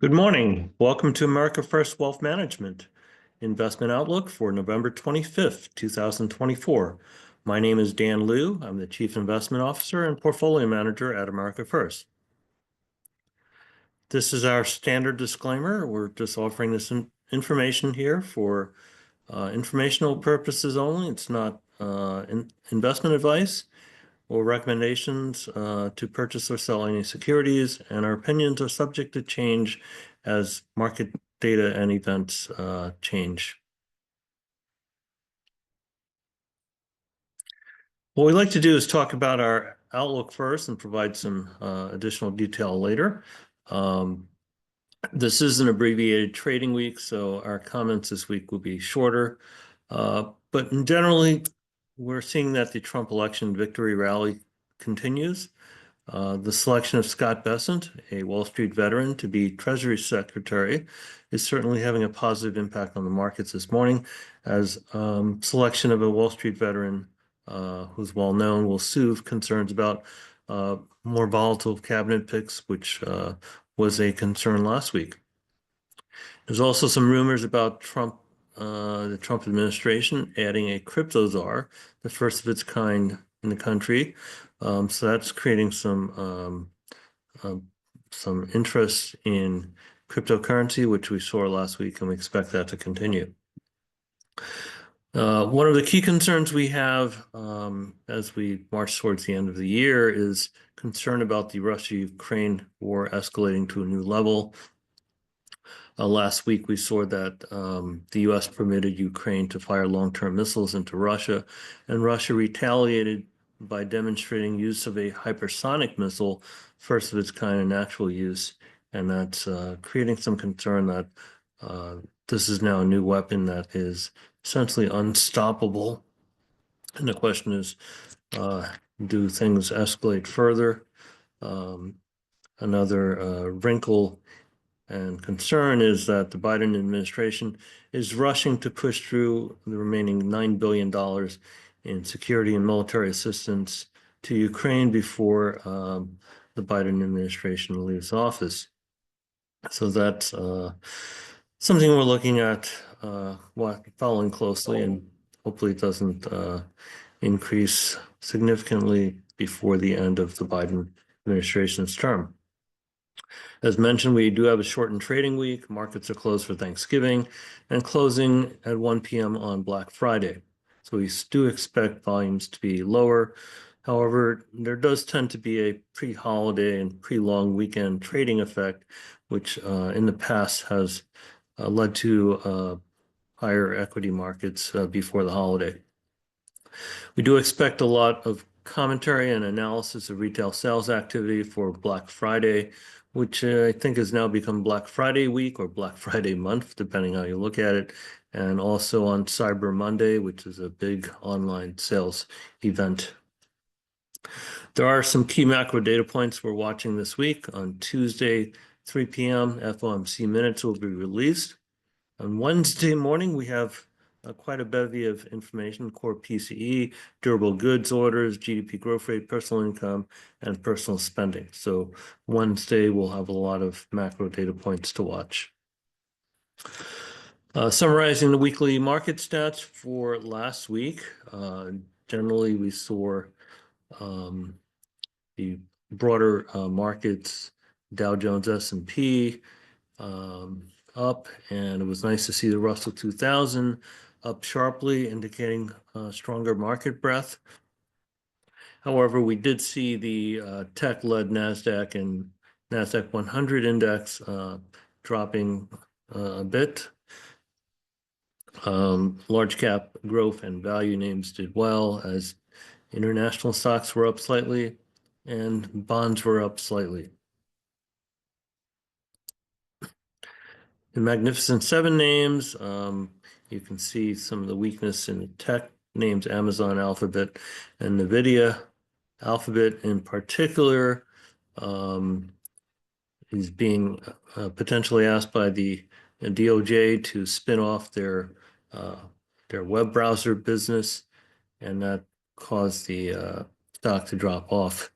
Good morning. Welcome to America First Wealth Management Investment Outlook for November 25th, 2024. My name is Dan Lew. I'm the Chief Investment Officer and Portfolio Manager at America First. This is our standard disclaimer. We're just offering this information here for informational purposes only. It's not investment advice or recommendations to purchase or sell any securities, and our opinions are subject to change as market data and events change. What we like to do is talk about our outlook first and provide some additional detail later. This is an abbreviated trading week, so our comments this week will be shorter. But generally, we're seeing that the Trump election victory rally continues. The selection of Scott Bessent, a Wall Street veteran, to be Treasury Secretary is certainly having a positive impact on the markets this morning, as selection of a Wall Street veteran who's well known will soothe concerns about more volatile cabinet picks, which was a concern last week. There's also some rumors about the Trump administration adding a crypto czar, the first of its kind in the country. So that's creating some interest in cryptocurrency, which we saw last week, and we expect that to continue. One of the key concerns we have as we march towards the end of the year is concern about the Russia-Ukraine war escalating to a new level. Last week, we saw that the U.S. permitted Ukraine to fire long-term missiles into Russia, and Russia retaliated by demonstrating use of a hypersonic missile, first of its kind in actual use, and that's creating some concern that this is now a new weapon that is essentially unstoppable. And the question is, do things escalate further? Another wrinkle and concern is that the Biden administration is rushing to push through the remaining $9 billion in security and military assistance to Ukraine before the Biden administration leaves office. So that's something we're looking at, following closely, and hopefully it doesn't increase significantly before the end of the Biden administration's term. As mentioned, we do have a shortened trading week. Markets are closed for Thanksgiving and closing at 1 p.m. on Black Friday. So we do expect volumes to be lower. However, there does tend to be a pre-holiday and pre-long weekend trading effect, which in the past has led to higher equity markets before the holiday. We do expect a lot of commentary and analysis of retail sales activity for Black Friday, which I think has now become Black Friday week or Black Friday month, depending how you look at it, and also on Cyber Monday, which is a big online sales event. There are some key macro data points we're watching this week. On Tuesday, 3 p.m., FOMC minutes will be released. On Wednesday morning, we have quite a bevy of information: core PCE, durable goods orders, GDP growth rate, personal income, and personal spending. So Wednesday, we'll have a lot of macro data points to watch. Summarizing the weekly market stats for last week, generally we saw the broader markets, Dow Jones, S&P, up, and it was nice to see the Russell 2000 up sharply, indicating stronger market breadth. However, we did see the tech-led NASDAQ and NASDAQ 100 index dropping a bit. Large cap growth and value names did well, as international stocks were up slightly and bonds were up slightly. The Magnificent Seven names, you can see some of the weakness in the tech names: Amazon, Alphabet, and NVIDIA. Alphabet in particular is being potentially asked by the DOJ to spin off their web browser business, and that caused the stock to drop off.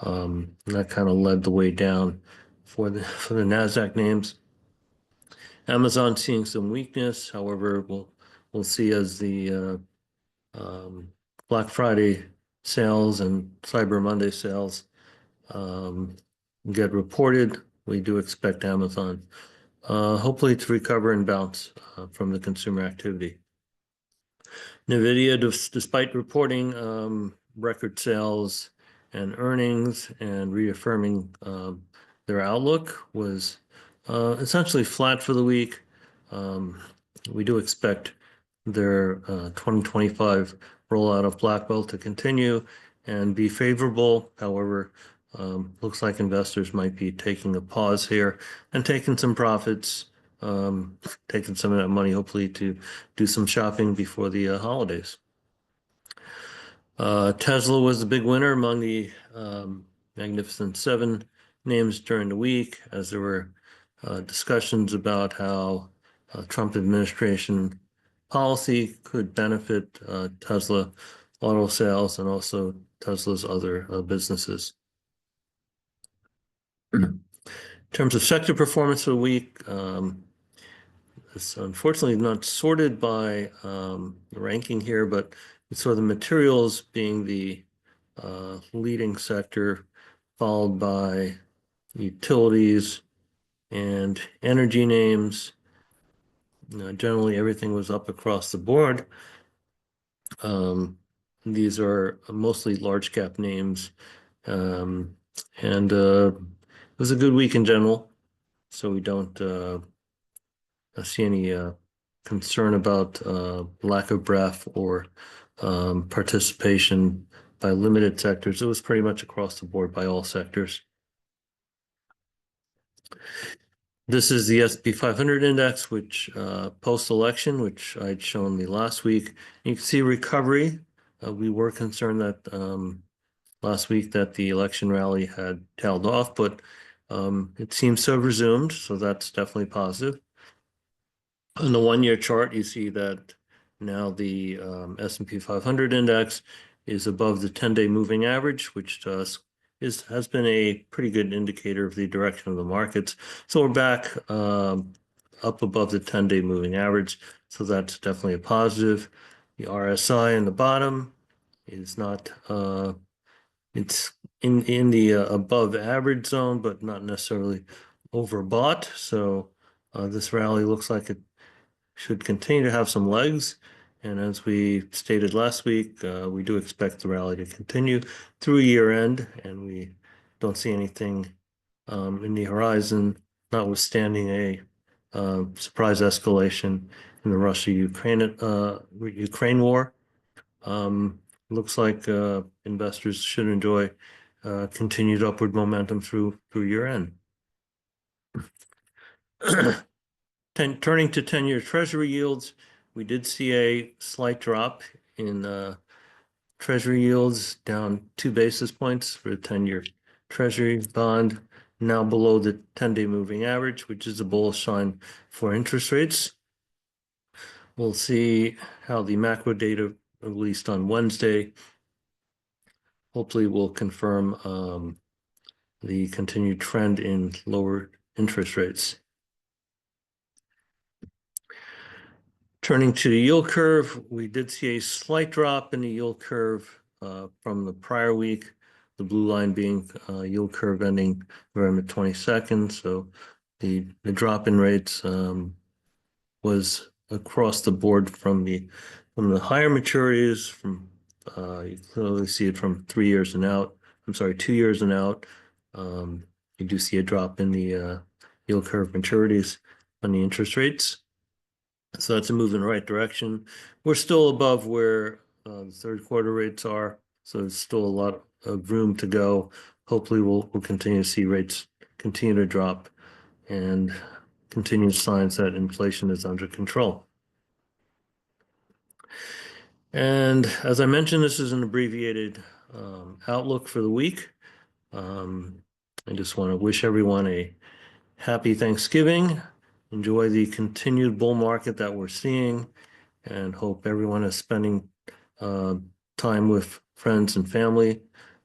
And that kind of led the way down for the NASDAQ names. Amazon seeing some weakness. However, we'll see as the Black Friday sales and Cyber Monday sales get reported. We do expect Amazon hopefully to recover and bounce from the consumer activity. NVIDIA, despite reporting record sales and earnings and reaffirming their outlook, was essentially flat for the week. We do expect their 2025 rollout of Blackwell to continue and be favorable. However, looks like investors might be taking a pause here and taking some profits, taking some of that money hopefully to do some shopping before the holidays. Tesla was the big winner among the Magnificent Seven names during the week, as there were discussions about how Trump administration policy could benefit Tesla auto sales and also Tesla's other businesses. In terms of sector performance for the week, it's unfortunately not sorted by ranking here, but we saw the materials being the leading sector, followed by utilities and energy names. Generally, everything was up across the board. These are mostly large cap names, and it was a good week in general, so we don't see any concern about lack of breadth or participation by limited sectors. It was pretty much across the board by all sectors. This is the S&P 500 index, which post-election, which I'd shown the last week. You can see recovery. We were concerned that last week that the election rally had tailed off, but it seems to have resumed, so that's definitely positive. On the one-year chart, you see that now the S&P 500 index is above the 10-day moving average, which to us has been a pretty good indicator of the direction of the markets. So we're back up above the 10-day moving average, so that's definitely a positive. The RSI in the bottom is not it's in the above average zone, but not necessarily overbought. So this rally looks like it should continue to have some legs. And as we stated last week, we do expect the rally to continue through year end, and we don't see anything in the horizon, notwithstanding a surprise escalation in the Russia-Ukraine war. Looks like investors should enjoy continued upward momentum through year end. Turning to 10-year Treasury yields, we did see a slight drop in Treasury yields, down 2 basis points for a 10-year Treasury bond, now below the 10-day moving average, which is a bullish sign for interest rates. We'll see how the macro data released on Wednesday hopefully will confirm the continued trend in lower interest rates. Turning to the yield curve, we did see a slight drop in the yield curve from the prior week, the blue line being yield curve ending November 22nd. So the drop in rates was across the board from the higher maturities. You clearly see it from 3 years and out. I'm sorry, 2 years and out. You do see a drop in the yield curve maturities on the interest rates. So that's a move in the right direction. We're still above where the third quarter rates are, so there's still a lot of room to go. Hopefully we'll continue to see rates continue to drop and continue signs that inflation is under control. And as I mentioned, this is an abbreviated outlook for the week. I just want to wish everyone a happy Thanksgiving. Enjoy the continued bull market that we're seeing, and hope everyone is spending time with friends and family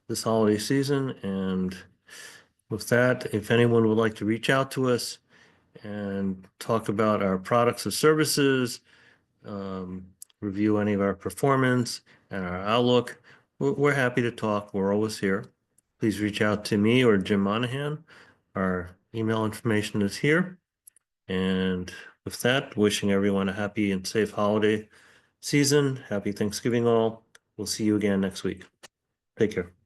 this holiday season. And with that, if anyone would like to reach out to us and talk about our products or services, um, review any of our performance and our outlook, we're happy to talk. We're always here. Please reach out to me or Jim Monahan. Our email information is here. And with that, wishing everyone a happy and safe holiday season. Happy Thanksgiving all. We'll see you again next week. Take care.